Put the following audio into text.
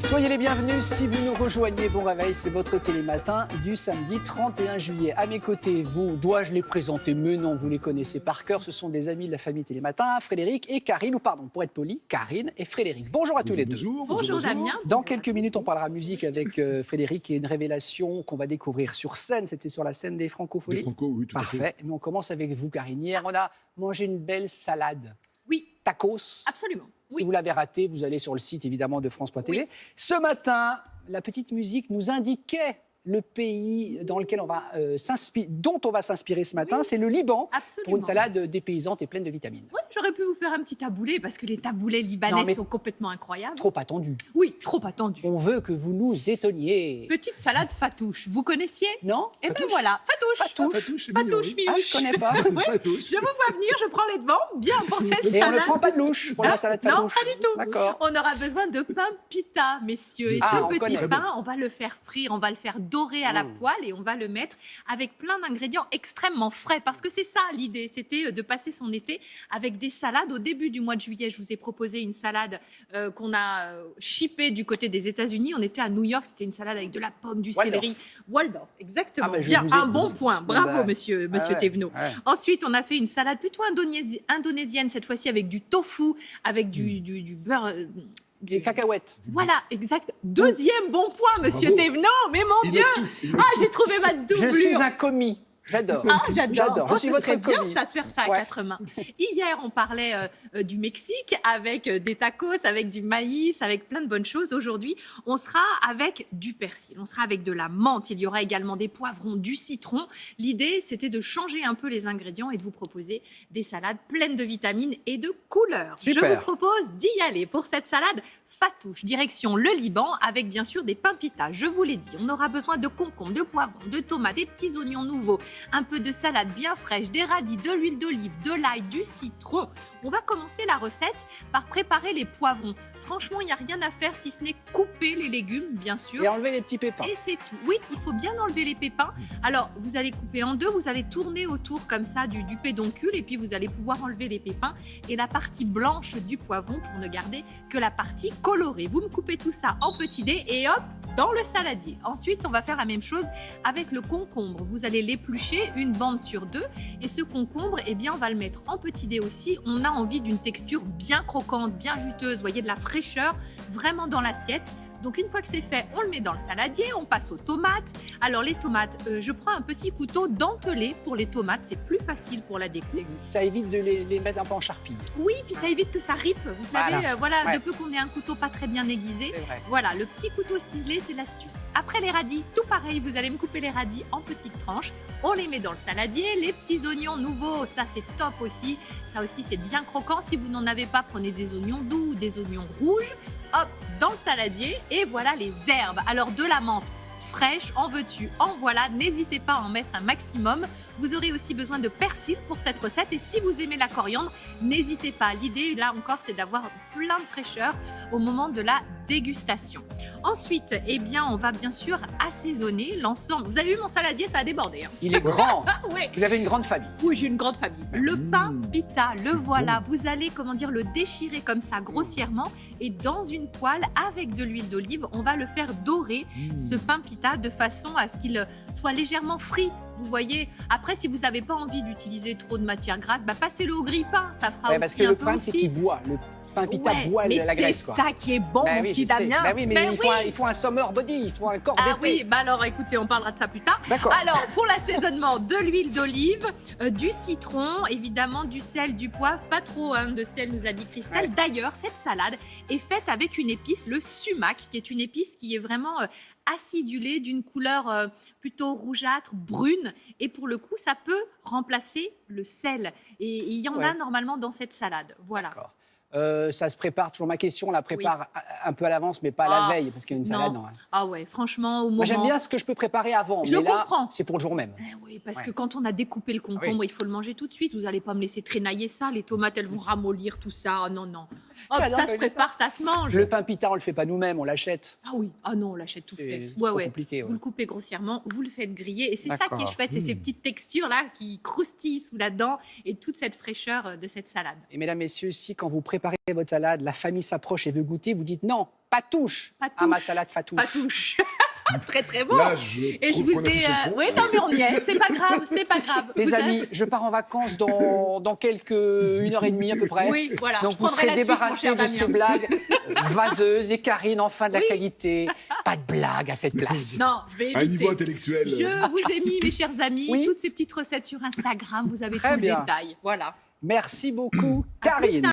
Soyez les bienvenus si vous nous rejoignez. Bon réveil, c'est votre télématin du samedi 31 juillet. À mes côtés, dois-je les présenter? Mais non, vous les connaissez par cœur. Ce sont des amis de la famille Télématin, Frédéric et Karine, ou pardon, pour être poli, Karine et Frédéric. Bonjour à tous les deux. Bonjour Damien. Dans quelques minutes, on parlera musique avec Frédéric et une révélation qu'on va découvrir sur scène. C'était sur la scène des Francopholies. Des Franco, oui, tout à fait. Parfait. Mais on commence avec vous, Karine. Hier, on a mangé une belle salade. Oui. Tacos. Absolument. Si Oui. vous l'avez raté, vous allez sur le site évidemment de France.tv. Oui. Ce matin, la petite musique nous indiquait le pays dans lequel dont on va s'inspirer ce matin, c'est le Liban, Absolument. pour une salade dépaysante et pleine de vitamines. Oui, j'aurais pu vous faire un petit taboulé parce que les taboulés libanais sont complètement incroyables. Trop attendu. Oui, trop attendu. On veut que vous nous étonniez. Petite salade fatouche, vous connaissiez? Non? Eh bien voilà, fatouche. Fatouche, c'est mignon, Fatouche, oui. Ah, miouche. je connais pas. Fatouche. Je vous vois venir, je prends les devants, bien pour cette Et on salade. ne prend pas de louche pour la salade Non, fatouche. pas du tout. D'accord. On aura besoin de pain pita, messieurs. Et Ah, on ce petit connaît. pain, on va le faire frire, on va le faire dorer à la poêle et on va le mettre avec plein d'ingrédients extrêmement frais. Parce que c'est ça l'idée, c'était de passer son été avec des salades. Au début du mois de juillet, je vous ai proposé une salade qu'on a shippée du côté des États-Unis. On était à New York, c'était une salade avec de la pomme, du Waldorf. céleri. Waldorf, exactement. Ah, bah, je Bien, vous ai- un bon point. Bravo, bah, monsieur ouais, Thévenot. ouais. Ensuite, on a fait une salade plutôt indonésienne, cette fois-ci avec du tofu, avec du beurre. Des cacahuètes. Voilà, exact. Deuxième bon point, monsieur Bravo. Thévenot. Mais mon Il Dieu, est tout, il est ah, j'ai trouvé ma doublure. Je suis un commis. J'adore. Ah, j'adore. Je Oh, suis ce votre serait bien commis. ça de faire ça à Ouais. quatre mains. Hier, on parlait du Mexique avec des tacos, avec du maïs, avec plein de bonnes choses. Aujourd'hui, on sera avec du persil, on sera avec de la menthe. Il y aura également des poivrons, du citron. L'idée, c'était de changer un peu les ingrédients et de vous proposer des salades pleines de vitamines et de couleurs. Super. Je vous propose d'y aller pour cette salade fatouche, direction le Liban, avec bien sûr des pain pita. Je vous l'ai dit, on aura besoin de concombres, de poivrons, de tomates, des petits oignons nouveaux, un peu de salade bien fraîche, des radis, de l'huile d'olive, de l'ail, du citron. On va commencer la recette par préparer les poivrons. Franchement, il n'y a rien à faire si ce n'est couper les légumes, bien sûr. Et enlever les petits pépins. Et c'est tout. Oui, il faut bien enlever les pépins. Alors, vous allez couper en deux, vous allez tourner autour comme ça du pédoncule et puis vous allez pouvoir enlever les pépins et la partie blanche du poivron pour ne garder que la partie colorée. Vous me coupez tout ça en petits dés et hop, dans le saladier. Ensuite, on va faire la même chose avec le concombre. Vous allez l'éplucher une bande sur deux et ce concombre, eh bien, on va le mettre en petits dés aussi. On a envie d'une texture bien croquante, bien juteuse, voyez, de la fraîcheur vraiment dans l'assiette. Donc une fois que c'est fait, on le met dans le saladier, on passe aux tomates. Alors les tomates, je prends un petit couteau dentelé pour les tomates, c'est plus facile pour la découpe. Ça évite de les mettre un peu en charpie. Oui, puis ça évite que ça ripe. Vous savez, Voilà. Ouais. de peu qu'on ait un couteau pas très bien aiguisé. C'est vrai. Voilà, le petit couteau ciselé, c'est l'astuce. Après les radis, tout pareil, vous allez me couper les radis en petites tranches. On les met dans le saladier. Les petits oignons nouveaux, ça c'est top aussi. Ça aussi, c'est bien croquant. Si vous n'en avez pas, prenez des oignons doux ou des oignons rouges. Hop, dans le saladier. Et voilà les herbes. Alors de la menthe fraîche, en veux-tu, en voilà. N'hésitez pas à en mettre un maximum. Vous aurez aussi besoin de persil pour cette recette. Et si vous aimez la coriandre, n'hésitez pas. L'idée, là encore, c'est d'avoir plein de fraîcheur au moment de la dégustation. Ensuite, eh bien, on va bien sûr assaisonner l'ensemble. Vous avez vu mon saladier, ça a débordé. Hein. Il est grand. Ouais. Vous avez une grande famille. Oui, j'ai une grande famille. Le pain pita, le c'est voilà. Vous allez, le déchirer comme ça grossièrement et dans une poêle avec de l'huile d'olive, on va le faire dorer, ce pain pita, de façon à ce qu'il soit légèrement frit. Vous voyez, après, si vous n'avez pas envie d'utiliser trop de matière grasse, passez-le au grille-pain. Ça fera Ouais, aussi parce que un le peu problème, c'est qu'il office. boit. Le pain pita boit mais la graisse. c'est Quoi. ça qui est bon, Bah mon oui, petit je sais. Damien. Bah oui, mais Ben il faut un summer body, il faut un corps Ah d'été. oui, bah alors écoutez, on parlera de ça plus tard. D'accord. Alors, pour l'assaisonnement, de l'huile d'olive, du citron, évidemment du sel, du poivre, pas trop de sel, nous a dit Christelle. Ouais. D'ailleurs, cette salade est faite avec une épice, le sumac, qui est une épice qui est vraiment acidulée, d'une couleur plutôt rougeâtre, brune. Et pour le coup, ça peut remplacer le sel. Et il y en a Ouais. normalement dans cette salade. Voilà. D'accord. Ça se prépare, toujours ma question, on la prépare un peu à l'avance, mais pas à la Ah, veille, parce qu'il y a une salade. Non. Ah ouais, franchement, au moment... Moi, j'aime bien ce que je peux préparer avant, Je mais là, comprends. c'est pour le jour même. Eh oui, parce Ouais. que quand on a découpé le concombre, il faut le manger tout de suite. Vous n'allez pas me laisser traînailler ça. Les tomates, elles vont ramollir tout ça. Oh, non, non. Hop, Ah non, ça mais se prépare, ça se mange. Le pain pita, on le fait pas nous-mêmes, on l'achète. Ah oui, ah non, on l'achète tout fait. C'est trop compliqué. Vous le coupez grossièrement, vous le faites griller. Et c'est ça qui est D'accord. chouette, c'est ces petites textures-là qui croustillent sous la dent et toute cette fraîcheur de cette salade. Et mesdames, messieurs, si quand vous préparez votre salade, la famille s'approche et veut goûter, vous dites non, patouche à ma salade fatouche. Fatouche. Très très bon. Là, je Et je trouve vous qu'on a ai. touché le fond. Oui, non, mais on y est. C'est pas grave, c'est pas grave. Les Vous amis, je pars en vacances dans une heure et demie à peu près. Oui, voilà. Donc je vous prendrai serez la suite, mon débarrassés cher de ces Damien. blagues vaseuses. Et Karine, enfin de la Oui. qualité. Pas de blague à cette place. Non, je vais À un éviter. niveau intellectuel. Je vous ai mis, mes chers amis, Oui. toutes ces petites recettes sur Instagram. Vous avez Très tout bien. le détail. Voilà. Merci beaucoup, À plus Karine.